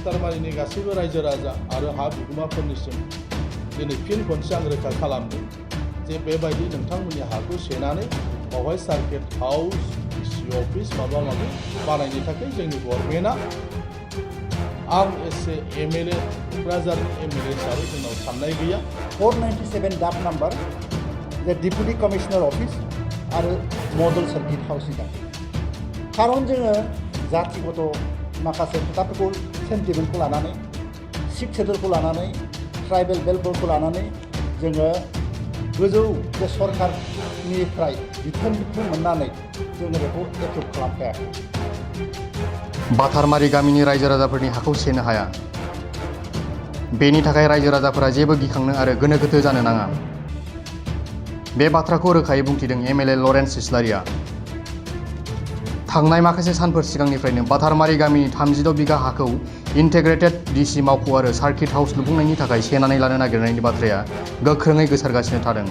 भातारमारिनि गासैबो रायजो राजा आरो हा बिगोमाफोरनिसिम दिनै फिन खनसे आं रोखा खालामदों जे बेबायदि नोंथांमोननि हाखौ सेनानै बावहाय सार्किट हाउस डिसि अफिस माबा माबि बानायनो थाखाय जोंनि गभर्नमेन्टआ आं एसे एमएलए क'क्राझारनि एमएलए हिसाबै जोंनाव साननाय गैया 497 डाक नाम्बार जे डिपुटि कमिशनार अफिस आरो मडेल सार्किट हाउसनि थाखाय खारन जोङो जातिगत माखासे खोथाफोरखौ सेन्टिमेन्टखौ लानानै सिक्स सेडुलखौ लानानै ट्राइबेल बेल्टफोरखौ लानानै जोङो गोजौ जे सरकारनिफ्राय बिथोनखौ मोननानै जोङो बेखौ एप्रुभ खालामखायाखै बाथारमारि गामिनि रायजो राजाफोरनि हाखौ सेनो हाया बेनि थाखाय रायजो राजाफोरा जेबो गिखांनो आरो गोनो गोथो जानो नाङा बे बाथ्राखौ रोखायै बुंथिदों एमएलए लरेन्स इस्लारिया थांनाय माखासे सानफोर सिगांनिफ्रायनो बाथारमारि गामिनि 36 बिघा हाखौ इन्टिग्रेटेड डिसि मावख' आरो सार्किट हाउस लुफुंनायनि थाखाय सेनानै लानो नागिरनायनि बाथ्राया गोख्रोङै गोसारगासिनो थादों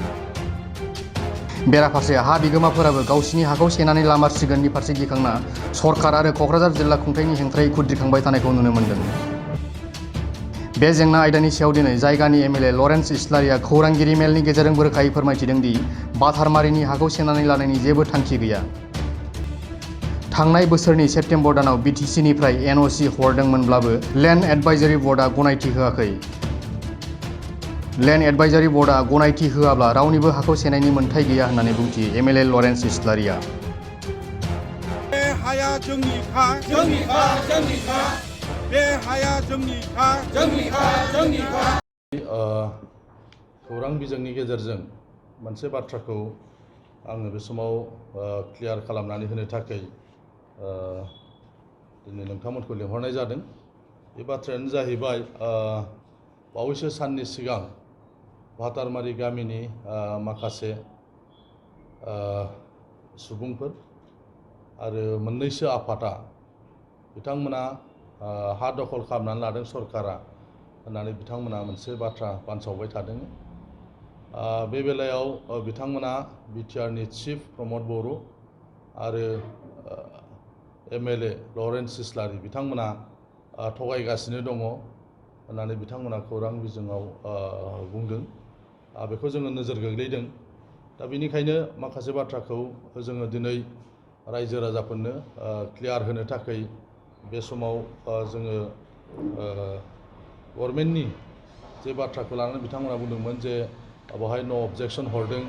बेराफारसे हा बिगोमाफोराबो गावसिनि हाखौ सेनानै लामारसिगोननि फारसे गिखांना सरकार आरो क'क्राझार जिल्ला खुंथायनि हेंथायै खुद्रिखांबाय थानायखौ नुनो मोन्दों बे जेंना आयदानि सायाव दिनै जायगानि एमएलए लरेन्स इस्लारिया खौरांगिरि मेलनि गेजेरजों रोखायै फोरमायथिदों दि बाथारमारिनि हाखौ सेनानै लानायनि जेबो थांखि गैया थांनाय बोसोरनि सेप्तेम्बर दानाव बिटिसिनिफ्राय एनअसि हरदोंमोनब्लाबो लेन्ड एडभाइजारि बर्डआ गनायथि होआखै लेन्ड एडभाइजारि बर्डआ गनायथि होआब्ला रावनिबो हाखौ सेनायनि मोन्थाइ गैया होननानै बुंथियो एमएलए लरेन्स इस्लारिया बे हाया जोंनिखा बे हाया जोंनिखा खौरां बिजोंनि गेजेरजों मोनसे बाथ्राखौ आङो बे समाव क्लियार खालामनानै होनो थाखाय दिनै नोंथांमोनखौ लिंहरनाय जादों बे बाथ्रायानो जाहैबाय बावैसो साननि सिगां भातारमारि गामिनि माखासे सुबुंफोर आरो मोननैसो आफादा बिथांमोना हा दखल खालामनानै लादों सरकारा होननानै बिथांमोना मोनसे बाथ्रा बानसावबाय थादों बे बेलायाव बिथांमोना बिटिआरनि चिफ प्रमद बर' आरो एमएलए लरेन्स इस्लारि बिथांमोना थगायगासिनो दङ होननानै बिथांमोना खौरां बिजोङाव बुंदों बेखौ जोङो नोजोर गोग्लैदों दा बेनिखायनो माखासे बाथ्राखौ जोङो दिनै रायजो राजाफोरनो क्लियार होनो थाखाय बे समाव जोङो गभर्नमेन्टनि जे बाथ्राखौ लानानै बिथांमोना बुंदोंमोन जे बेवहाय नो अबजेक्सन हरदों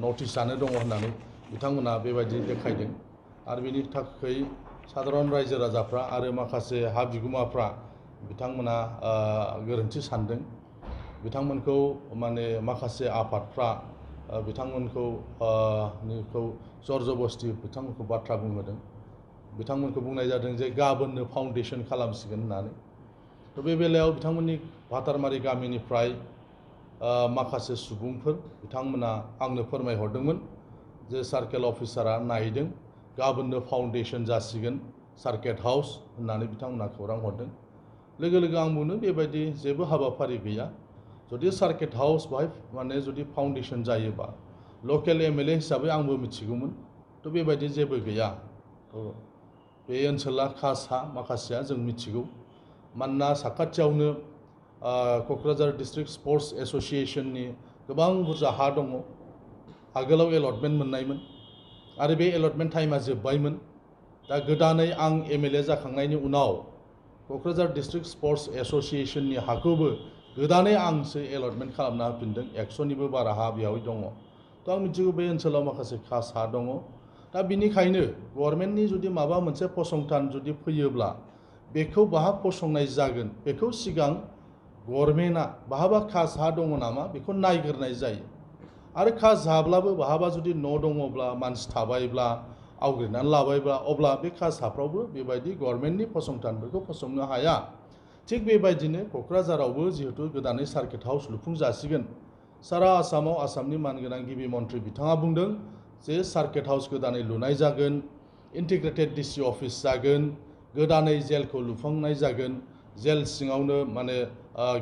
नटिसआनो दङ होननानै बिथांमोना बेबायदि देखायदों आरो बेनि थाखाय साधारन रायजो राजाफ्रा आरो माखासे हा बिगोमाफ्रा बिथांमोना गोरोन्थि सानदों बिथांमोनखौ माने माखासे आफादफ्रा बिथांमोनखौ जर जबस्ति बिथांमोनखौ बाथ्रा बुंहोदों बिथांमोनखौ बुंनाय जादों जे गाबोननो फाउन्डेसन खालामसिगोन होननानै थ' बे बेलायाव बिथांमोननि भातारमारि गामिनिफ्राय माखासे सुबुंफोर बिथांमोना आंनो फोरमायहरदोंमोन जे सार्केल अफिसारा नायदों गाबोननो फाउन्डेसन जासिगोन सार्किट हाउस होननानै बिथांमोना खौरां हरदों लोगो लोगो आं बुंनो बेबायदि जेबो हाबाफारि गैया जुदि सार्किट हाउस बेवहाय माने जुदि फाउन्डेसन जायोबा लकेल एमएलए हिसाबै आंबो मिथिगौमोन थ' बेबायदि जेबो गैया बे ओनसोला खास हा माखासेया जों मिथिगौ मानोना साखाथियावनो क'क्राझार डिस्ट्रिक्ट स्पर्ट्स एस'सिएशननि गोबां बुरजा हा दङ आगोलाव एलटमेन्ट मोननायमोन आरो बे एलटमेन्ट टाइमा जोब्बायमोन दा गोदानै आं एमएलए जाखांनायनि उनाव क'क्राझार डिस्ट्रिक्ट स्पर्ट्स एस'सिएशननि हाखौबो गोदानै आंसो एलटमेन्ट खालामना होफिनदों 100निबो बारा हा बेयाव दङ थ' आं मिथिगौ बे ओनसोलाव माखासे खास हा दङ दा बिनिखायनो गभर्नमेन्टनि जुदि माबा मोनसे फसंथान जुदि फैयोब्ला बेखौ बाहा फसंनाय जागोन बेखौ सिगां गभर्नमेन्टआ बहाबा खास हा दङ नामा बेखौ नायग्रोनाय जायो आरो खास हाब्लाबो बहाबा जुदि न' दङब्ला मानसि थाबायब्ला आवग्रिनानै लाबायब्ला अब्ला बे खास हाफ्रावबो बेबायदि गभर्नमेन्टनि फसंथानफोरखौ फसंनो हाया थिग बेबायदिनो क'क्राझारावबो जिहेतु गोदानै सार्किट हाउस लुफुं जासिगोन सारा आसामाव आसामनि मानगोनां गिबि मन्थ्रि बिथाङा बुंदों जे सार्किट हाउस गोदानै लुनाय जागोन इन्टिग्रेटेड डिसि अफिस जागोन गोदानै जेलखौ लुफुंनाय जागोन जेल सिङावनो माने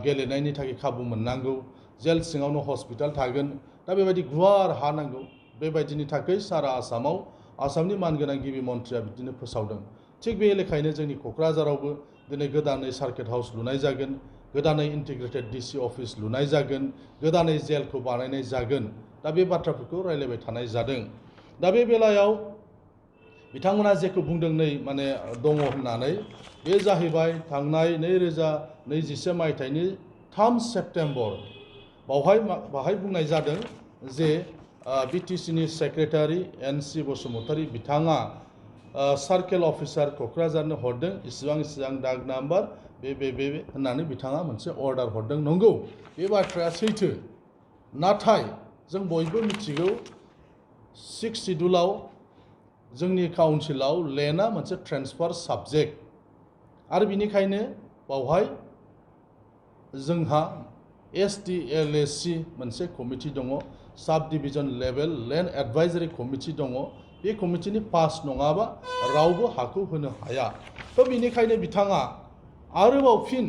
गेलेनायनि थाखाय खाबु मोननांगौ जेल सिङावनो हस्पिटाल थागोन दा बेबायदि गुवार हा नांगौ बेबायदिनि थाखाय सारा आसामाव आसामनि मानगोनां गिबि मन्थ्रिया बिदिनो फोसावदों थिग बे लेखायैनो जोंनि क'क्राझारावबो दिनै गोदानै सार्किट हाउस लुनाय जागोन, गोदानै इन्टिग्रेटेड डिसि अफिस लुनाय जागोन, गोदानै जेलखौ बानायनाय जागोन। दा बे बाथ्राफोरखौ रायलायबाय थानाय जादों। दा बे बेलायाव बिथांमोना जेखौ बुंदों नै माने दङ होननानै बे जाहैबाय थांनाय 2021 मायथाइनि 3 सेप्तेम्बर बावहाय बुंनाय जादों जे बिटिसिनि सेक्रेटारि NC बसुमतारी बिथाङा सार्केल अफिसार क'क्राझारनो हरदों इसिबां दाग नाम्बार बे होननानै बिथाङा मोनसे अर्डार हरदों। नंगौ बे बाथ्राया सैथो, नाथाय जों बयबो मिथिगौ 6 शिड्युलाव जोंनि काउन्सिलाव लेन्डआ मोनसे ट्रेन्सफार साबजेक्ट आरो बिनिखायनो बावहाय जोंहा SDLAC मोनसे कमिटि दङ, साब डिभिजन लेभेल लेन्ड एडभाइजारि कमिटि दङ। बे कमिटिनि पास नङाबा रावबो हाखौ होनो हाया। थ' बिनिखायनो बिथाङा आरोबाव फिन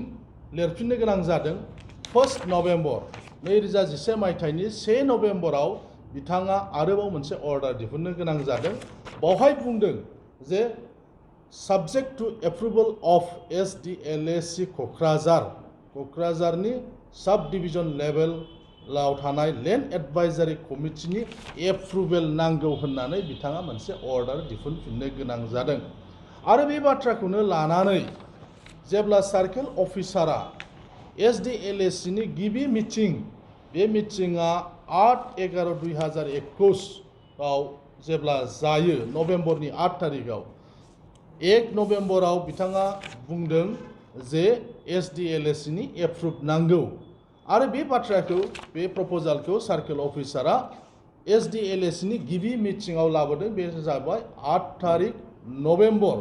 लिरफिननो गोनां जादों। 1 नभेम्बर 2011 मायथाइनि 1 नभेम्बराव बिथाङा आरोबाव मोनसे अर्डार दिहुननो गोनां जादों। बावहाय बुंदों जे subject to approval of SDLAC क'क्राझारनि साब डिभिजन लेभेलाव थानाय लेन्ड एडभाइजारि कमिटिनि एप्रुभेल नांगौ होननानै बिथाङा मोनसे अर्डार दिहुनफिननो गोनां जादों। आरो बे बाथ्राखौनो लानानै जेब्ला सार्केल अफिसारा SDLACनि गिबि मिटिं, बे मिटिङा 8/11/2021 आव जेब्ला जायो, नभेम्बरनि 8 तारिखआव 1 नभेम्बराव बिथाङा बुंदों जे SDLACनि एप्रुभ नांगौ आरो बे बाथ्राखौ बे प्रप'जालखौ सार्केल अफिसारा SDLACनि गिबि मिटिङाव लाबोदों। बे जाबाय 8 तारिख नभेम्बर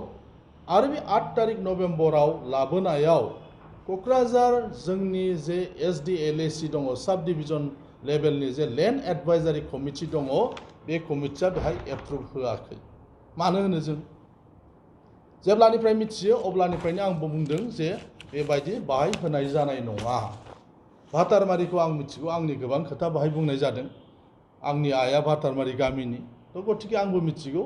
आरो बे 8 तारिख नभेम्बराव लाबोनायाव क'क्राझार जोंनि जे SDLAC दङ, साब डिभिजन लेभेलनि जे लेन्ड एडभाइजारि कमिटि दङ, बे कमिटिया बेहाय एप्रुभ होआखै। मानो होनो जों जेब्लानिफ्राय मिथियो अब्लानिफ्रायनो आंबो बुंदों जे बेबायदि बाहाय होनाय जानाय नङा। भातारमारिखौ आं मिथिगौ, आंनि गोबां खोथा बाहाय बुंनाय जादों। आंनि आइया भातारमारि गामिनि, थ' गतिके आंबो मिथिगौ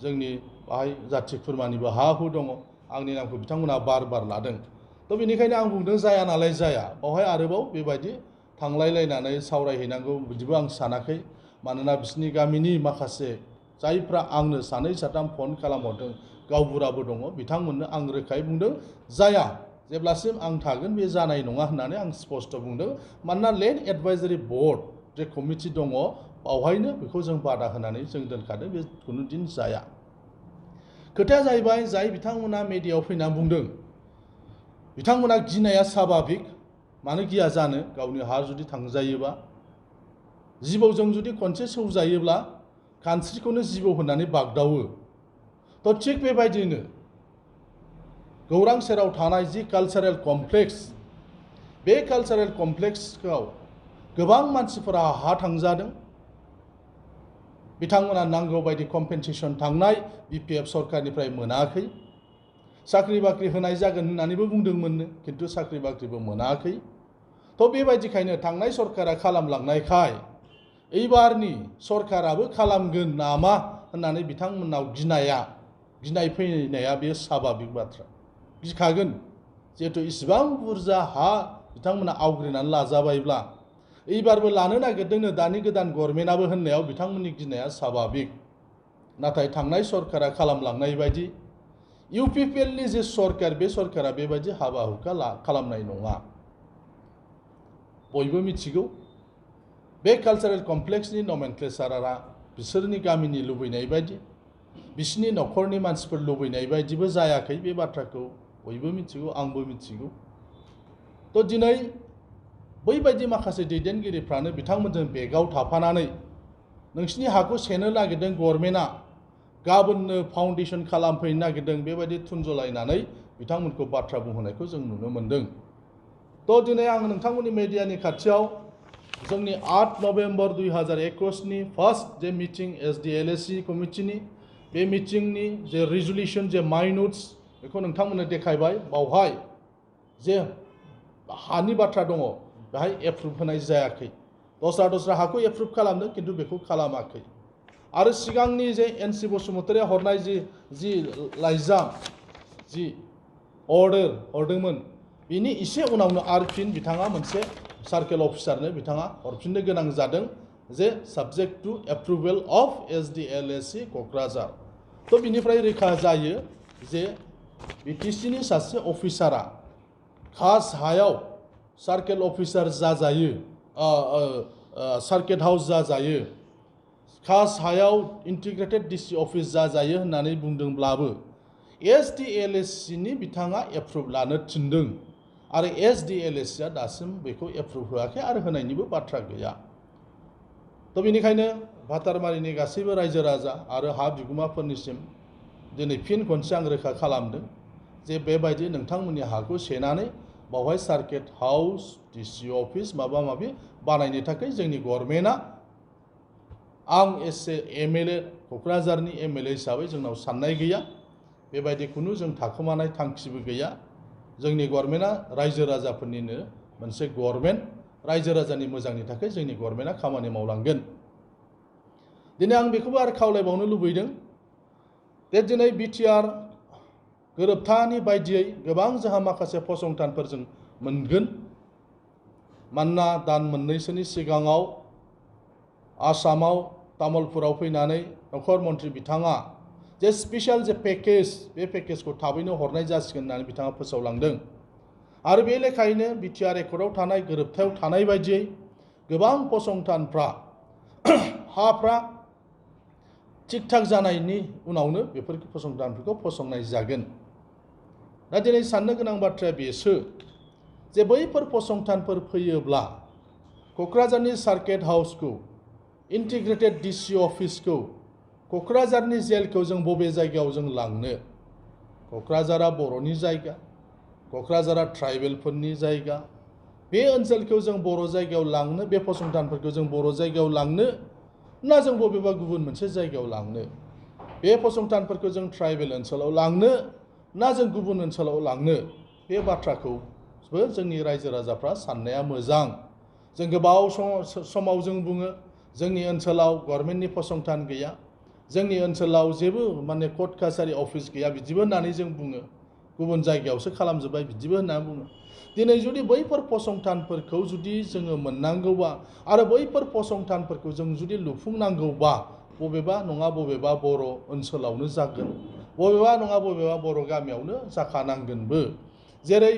जोंनि बाहाय जाथि खुरमानिबो हा हु दङ। आंनि नामखौ बिथांमोना बार लादों। थ' बेनिखायनो आं बुंदों जाया नालाय जाया, बावहाय आरोबाव बेबायदि थांलायलायनानै सावरायहैनांगौ बिदिबो आं सानाखै। मानोना बिसिनि गामिनि माखासे जायफ्रा आंनो 2-3 फन खालामहरदों, गावबुराबो दङ, बिथांमोननो आं रोखायै बुंदों जाया, जेब्लासिम आं थागोन बे जानाय नङा होननानै आं स्पष्ट बुंदों। मानोना लेन्ड एडभाइजारि बोर्ड जे कमिटि दङ, बावहायनो बेखौ जों बादा होनानै जों दोनखादों, बे खुनु दिन जाया। खोथाया जाहैबाय जाय बिथांमोना मेडियायाव फैनानै बुंदों, बिथांमोना गिनाया स्वाभाबिक। मानो गिया जानो, गावनि हा जुदि थांजायोबा, जिबौजों जुदि खनसे सौजायोब्ला खानस्रिखौनो जिबौ होननानै बागदावो। थ' थिग बेबायदिनो गौरां सेराव थानाय जि कालचारेल कमप्लेक्स, बे कालचारेल कमप्लेक्सआव गोबां मानसिफोरा हा थांजादों। बिथांमोना नांगौ बायदि कम्पेनसेसन थांनाय BPF सरकारनिफ्राय मोनाखै। साख्रि बाख्रि होनाय जागोन होननानैबो बुंदोंमोननो, खिन्थु साख्रि बाख्रिबो मोनाखै। थ' बेबायदिखायनो थांनाय सरकारा खालामलांनायखाय एबारनि सरकाराबो खालामगोन नामा होननानै बिथांमोननाव गिनाय फैनाया बे स्वाभाबिक बाथ्रा। गिखागोन, जिहेथु इसिबां बुरजा हा बिथांमोना आवग्रिनानै लाजाबायब्ला एबारबो लानो नागिरदोंनो दानि गोदान गभर्नमेन्टआबो होननायाव बिथांमोननि गिनाया स्वाभाबिक। नाथाय थांनाय सरकारा खालामलांनाय बायदि UPPLनि जे सरकार, बे सरकारा बेबायदि हाबा हुखा खालामनाय नङा। बयबो मिथिगौ बे कालचारेल कमप्लेक्सनि नमेनक्लेचारा बिसोरनि गामिनि लुबैनाय बायदि, बिसिनि न'खरनि मानसिफोर लुबैनाय बायदिबो जायाखै। बे बाथ्राखौ बयबो मिथिगौ, आंबो मिथिगौ। थ' दिनै बैबायदि माखासे दैदेनगिरिफ्रानो बिथांमोनजों बेगाव थाफानानै नोंसिनि हाखौ सेनो नागिरदों गभर्नमेन्टआ, गाबोननो फाउन्डेसन खालामफैनो नागिरदों, बेबायदि थुनजलायनानै बिथांमोनखौ बाथ्रा बुंहोनायखौ जों नुनो मोन्दों। थ' दिनै आं नोंथांमोननि मेडियानि खाथियाव जोंनि 8 नभेम्बर 2021नि फार्स्ट जे मिटिं SDLAC कमिटिनि, बे मिटिंनि जे रिजुलेसन, जे माइनुट्स, बेखौ नोंथांमोननो देखायबाय। बावहाय जे हानि बाथ्रा दङ, बेहाय एप्रुभ होनाय जायाखै। दस्रा हाखौ एप्रुभ खालामदों, खिन्थु बेखौ खालामाखै। आरो सिगांनि जे NC बसुमतारीया हरनाय जि लाइजाम, जि अर्डार हरदोंमोन बिनि एसे उनावनो आरो फिन बिथाङा मोनसे सार्केल अफिसारनो बिथाङा हरफिननो गोनां जादों जे subject to approval of SDLSC Kokrajhar. थ' बिनिफ्राय रोखा जायो जे BTCनि सासे अफिसारा खास हायाव सार्केल अफिसार जाजायो, सार्किट हाउस जाजायो, खास हायाव इन्टिग्रेटेड DC अफिस जाजायो होननानै बुंदोंब्लाबो SDLSCनि बिथाङा एप्रुभ लानो थिनदों आरो SDLSCआ दासिम बेखौ एप्रुभ होआखै आरो होनायनिबो बाथ्रा गैया। थ' बेनिखायनो भातारमारिनि गासैबो रायजो राजा आरो हा बिगुमाफोरनिसिम दिनै फिन खनसे आं रोखा खालामदों जे बेबायदि नोंथांमोननि हाखौ सेनानै बावहाय सार्किट हाउस DC अफिस माबा माबि बानायनो थाखाय जोंनि गभर्नमेन्टआ आं एसे MLA क'क्राझारनि MLA हिसाबै जोंनाव साननाय गैया, बेबायदि खुनु जों थाखोमानाय थांखिबो गैया। जोंनि गभर्नमेन्टआ रायजो राजाफोरनिनो मोनसे गभर्नमेन्ट, रायजो राजानि मोजांनि थाखाय जोंनि गभर्नमेन्टआ खामानि मावलांगोन। दिनै आं बेखौबो आरो खावलायबावनो लुबैदों जे दिनै BTR गोरोबथानि बायदियै गोबां जोंहा माखासे फसंथानफोर जों मोनगोन। मानोना दान मोननैसोनि सिगाङाव आसामाव तामुलपुराव फैनानै नखर मन्थ्रि बिथाङा जे स्पेसियेल जे पेकेज, बे पेकेजखौ थाबैनो हरनाय जासिगोन होननानै बिथाङा फोसावलांदों। आरो बे लेखायैनो BTR एकर्डआव थानाय गोरोबथायाव थानाय बायदियै गोबां फसंथानफ्रा हाफ्रा थिग थाक जानायनि उनावनो बेफोर फसंथानफोरखौ फसंनाय जागोन। दा दिनै साननो गोनां बाथ्राया बेसो जे बैफोर फसंथानफोर फैयोब्ला क'क्राझारनि सार्किट हाउसखौ, इन्टिग्रेटेड DC अफिसखौ, क'क्राझारनि जेलखौ जों बबे जायगायाव जों लांनो? क'क्राझारा बर'नि जायगा, क'क्राझारा ट्राइबेलफोरनि जायगा, बे ओनसोलखौ जों बर' जायगायाव लांनो, बे फसंथानफोरखौ जों बर' जायगायाव लांनो ना जों बबेबा गुबुन मोनसे जायगायाव लांनो? बे फसंथानफोरखौ जों ट्राइबेल ओनसोलाव लांनो ना जों गुबुन ओनसोलाव लांनो? बे बाथ्राखौबो जोंनि रायजो राजाफ्रा साननाया मोजां। जों गोबाव समाव जों बुङो जोंनि ओनसोलाव गभर्नमेन्टनि फसंथान गैया, जोंनि ओनसोलाव जेबो माने कर्ट कासारि अफिस गैया बिदिबो होननानै जों बुङो, गुबुन जायगायावसो खालामजोब्बाय बिदिबो होनना बुङो। दिनै जुदि बैफोर फसंथानफोरखौ जुदि जोङो मोननांगौबा आरो बैफोर फसंथानफोरखौ जों जुदि लुफुंनांगौबा बबेबा नङा बबेबा बर' ओनसोलावनो जागोन, बबेबा नङा बबेबा बर' गामियावनो जाखानांगोनबो। जेरै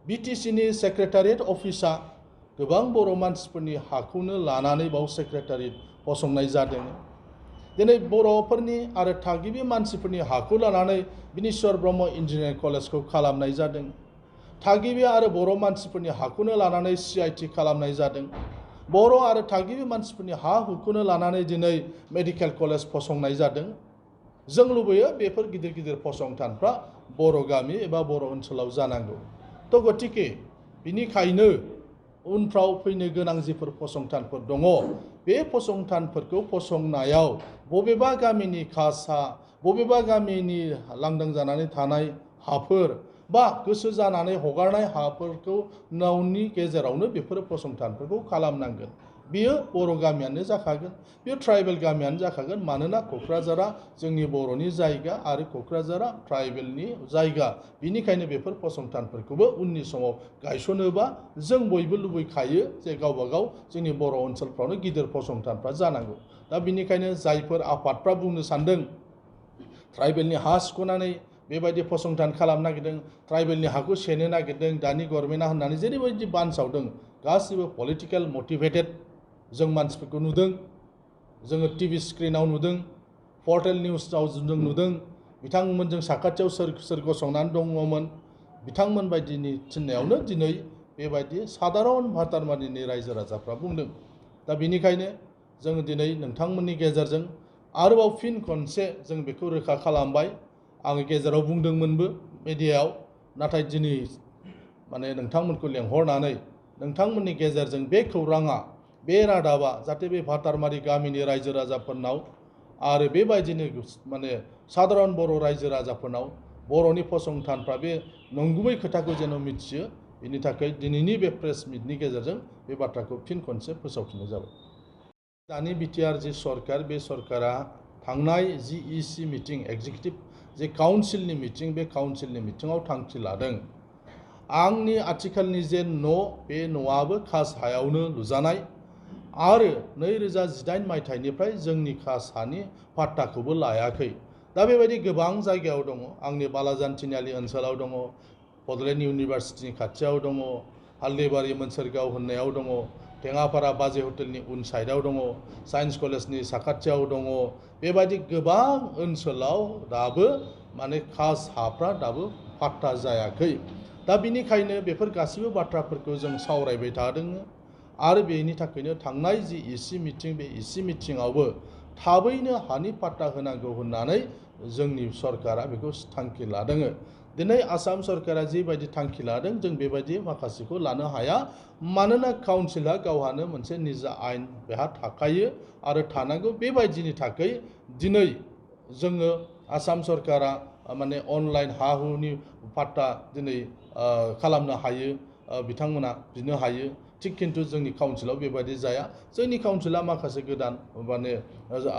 BTCनि सेक्रेटारियेट अफिसा गोबां बर' मानसिफोरनि हाखौनो लानानै बाव सेक्रेटारियेट फसंनाय जादों। दिनै बर'फोरनि आरो थागिबि मानसिफोरनि हाखौ लानानै बिनेश्वर ब्रह्म इन्जिनियारिं कलेजखौ खालामनाय जादों। थागिबि आरो बर' मानसिफोरनि हाखौनो लानानै CIT खालामनाय जादों। बर' आरो थागिबि मानसिफोरनि हा हुखौनो लानानै दिनै मेडिकेल कलेज फसंनाय जादों। जों लुबैयो बेफोर गिदिर गिदिर फसंथानफ्रा बर' गामि एबा बर' ओनसोलाव जानांगौ। थ' गतिके बिनिखायनो उनफ्राव फैनो गोनां जिफोर फसंथानफोर दङ, बे फसंथानफोरखौ फसंनायाव बबेबा गामिनि खास हा, बबेबा गामिनि लांदां जानानै थानाय हाफोर बा गोसो जानानै हगारनाय हाफोरखौ नावनि गेजेरावनो बेफोर फसंथानफोरखौ खालामनांगोन। बियो बर' गामियानो जाखागोन, बियो ट्राइबेल गामियानो जाखागोन। मानोना क'क्राझारा जोंनि बर'नि जायगा आरो क'क्राझारा ट्राइबेलनि जायगा। बिनिखायनो बेफोर फसंथानफोरखौबो उननि समाव गायसनोबा जों बयबो लुबैखायो जे गावबा गाव जोंनि बर' ओनसोलफ्रावनो गिदिर फसंथानफ्रा जानांगौ। दा बिनिखायनो जायफोर आफादफ्रा बुंनो सानदों ट्राइबेलनि हा सिख'नानै बेबायदि फसंथान खालामनो नागिरदों, ट्राइबेलनि हाखौ सेनो नागिरदों दानि गभर्नमेन्टआ होननानै जेरैबायदि बानसावदों, गासिबो पलिटिकेल मटिभेटेड जों मानसिफोरखौ नुदों, जोङो TV स्क्रिनाव नुदों, पर्टेल निउसआव जों नुदों। बिथांमोनजों साखाथियाव सोर गसंनानै दङमोन, बिथांमोन बायदिनि थिननायावनो दिनै बेबायदि सादारन भातारमारिनि रायजो राजाफ्रा बुंदों। दा बिनिखायनो जों दिनै नोंथांमोननि गेजेरजों आरोबाव फिन खनसे जों बेखौ रोखा खालामबाय। आङो गेजेराव बुंदोंमोनबो मिडियायाव, नाथाय दिनै माने नोंथांमोनखौ लेंहरनानै नोंथांमोननि गेजेरजों बे खौराङा, बे रादाबा जाहाथे बे भातारमारि गामिनि रायजो राजाफोरनाव आरो बेबायदिनो माने सादारन बर' रायजो राजाफोरनाव बर'नि फसंथानफ्रा बे नंगुबै खोथाखौ जेन' मिथियो, बेनि थाखाय दिनैनि बे प्रेस मिटनि गेजेरजों बे बाथ्राखौ फिन खनसे फोसावफिननाय जाबाय। दानि BTR जि सरकार, बे सरकारा थांनाय GEC मिटिं, एग्जिकिउटिभ जे काउन्सिलनि मिटिं बे काउन्सिलनि मिटिङाव थांखि लादों आंनि आथिखालनि जे न' बे न'आबो खास हायावनो लुजानाय आरो 2018 मायथाइनिफ्राय जोंनि खास हानि पाट्टाखौबो लायाखै दा बेबायदि गोबां जायगायाव दङ आंनि बालाजान तिनालि ओनसोलाव दङ बड'लेण्ड इउनिभारसिटिनि खाथियाव दङ हाल्दैबारि मोनसोरगाव होननायाव दङ टेङापारा बाजै हटेलनि उन साइडआव दङ साइन्स कलेजनि साखाथियाव दङ बेबायदि गोबां ओनसोलाव दाबो माने खास हाफ्रा दाबो पाट्टा जायाखै दा बिनिखायनो बेफोर गासिबो बाथ्राफोरखौ जों सावरायबाय थादों आरो बेनि थाखायनो थांनाय जि इसि मिटिं बे इसि मिटिङावबो थाबैनो हानि पाट्टा होनांगौ होननानै जोंनि सरकारा बेखौ थांखि लादों दिनै आसाम सरकारा जिबायदि थांखि लादों जों बेबायदि माखासेखौ लानो हाया मानोना काउन्सिला गावहानो मोनसे निजा आयेन बेहा थाखायो आरो थानांगौ बेबायदिनि थाखाय दिनै जोङो आसाम सरकारा माने अनलाइन हा हुनि पाट्टा दिनै खालामनो हायो बिथांमोना बिनो हायो थिग खिन्थु जोंनि काउन्सिलाव बेबायदि जाया जोंनि काउन्सिला माखासे गोदान माने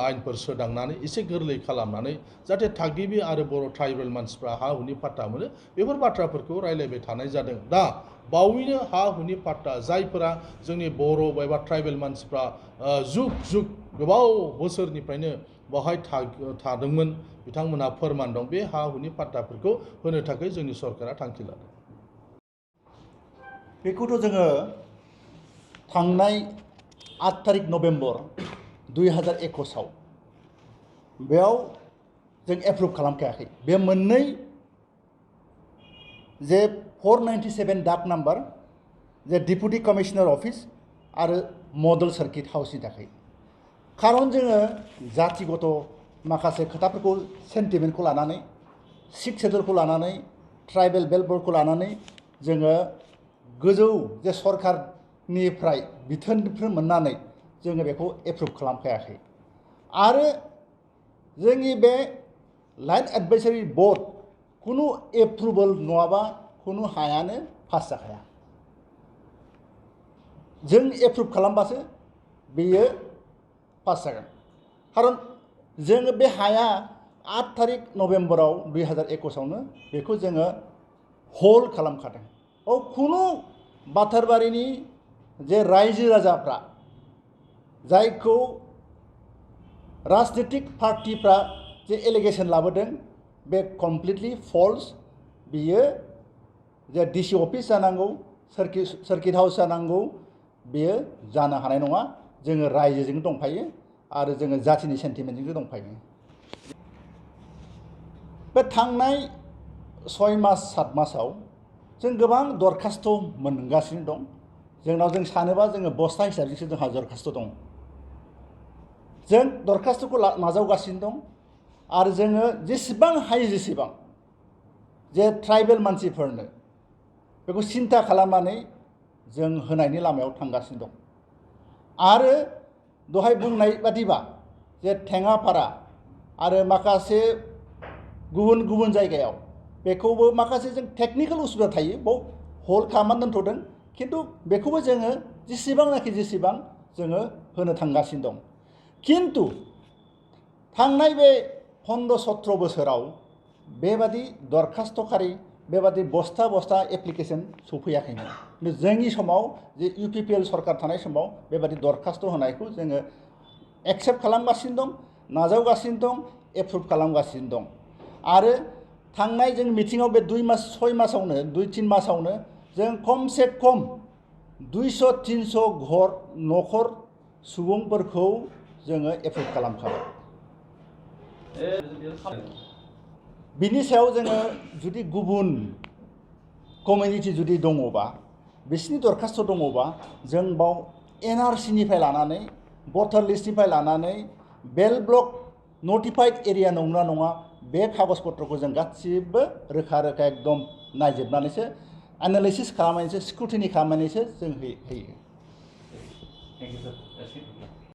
आयेनफोर सोदांनानै एसे गोरलै खालामनानै जाहाथे थागिबि आरो बर' ट्राइबेल मानसिफ्रा हा हुनि पाट्टा मोनो बेफोर बाथ्राफोरखौ रायलायबाय थानाय जादों दा बावैनो हा हुनि पाट्टा जायफोरा जोंनि बर' एबा ट्राइबेल मानसिफ्रा जुग जुग गोबाव बोसोरनिफ्रायनो बावहाय थादोंमोन बिथांमोनहा फोरमान दं बे हा हुनि पाट्टाफोरखौ होनो थाखाय जोंनि सरकारा थांखि लादों बेखौथ' जोङो थांनाय 8 तारिख नभेम्बर 2021 बेयाव जों एप्रुभ खालामखायाखै बे मोननै जे 497 डाक नाम्बार जे डिपुटि कमिशनार अफिस आरो मडेल सार्किट हाउसनि थाखाय खारन जोङो जातिगत माखासे खोथाफोरखौ सेन्टिमेन्टखौ लानानै सिक्स सेडुलखौ लानानै ट्राइबेल बेल्ट बर्डखौ लानानै जोङो गोजौ जे सरकारनिफ्राय बिथोनफोर मोननानै जोङो बेखौ एप्रुभ खालामखायाखै आरो जोंनि बे लाइट एडभाइजारि बर्ड कुनु एप्रुभेल नङाबा कुनु हायानो पास जाखाया जों एप्रुभ खालामबासो बेयो पास जागोन खारन जोङो बे हाया 8 तारिख नभेम्बराव 2021 बेखौ जोङो हल्ड खालामखादों कुनु बाथारबारिनि जे रायजो राजाफ्रा जायखौ राजनीतिक पार्टिफ्रा जे एलिगेशन लाबोदों बे कमप्लिटलि फल्स बियो जे डिसि अफिस जानांगौ सार्किट हाउस जानांगौ बेयो जानो हानाय नङा जोङो रायजोजों दंफायो आरो जोङो जातिनि सेन्टिमेन्टजों दंफायो बे थांनाय 6 मास 7 मासाव जों गोबां दरखास्त मोनगासिनो दं जोंनाव जों सानोबा जोङो बस्ता हिसाबैसो जोंहा दरखास्त दं जों दरखास्तखौ नाजावगासिनो दं आरो जोङो जेसेबां हायो जेसेबां जे ट्राइबेल मानसिफोरनो बेखौ सिन्था खालामनानै जों होनायनि लामायाव थांगासिनो दं आरो दहाय बुंनाय बादिबा जे टेङापारा आरो माखासे गुबुन गुबुन जायगायाव बेखौबो माखासे जों टेकनिकेल उसुबिदा थायो बाव हल्ड खालामनानै दोनथ'दों खिन्थु बेखौबो जोङो जेसेबां जोङो होनो थांगासिनो दं खिन्थु थांनाय बे 15-17 बोसोराव बेबादि दरखास्तखारि बेबादि बस्ता एप्लिकेशन सफैयाखैमोन जोंनि समाव जे UPPL सरकार थानाय समाव बेबादि दरखास्त होनायखौ जोङो एक्सेप्ट खालामगासिनो दं नाजावगासिनो दं एप्रुभ खालामगासिनो दं आरो थांनाय जों मिटिङाव बे 2 मास 6 मासावनो 2-3 मासावनो जों खमसे खम 200-300 न'खर सुबुंफोरखौ जोङो एप्रुभ खालामखाबाय बिनि सायाव जोङो जुदि गुबुन कमिउनिटि जुदि दङबा बिसिनि दरखास्त दङबा जों बाव NRCनिफ्राय लानानै भटार लिस्टनिफ्राय लानानै बेल्ट ब्लक नटिफाइड एरिया नंगौना नङा बे कागज पत्रखौ जों गासिबो रोखा एकदम नायजोबनानैसो एनालाइसिस खालामनानैसो स्क्रुटिनि खालामनानैसो जों होयो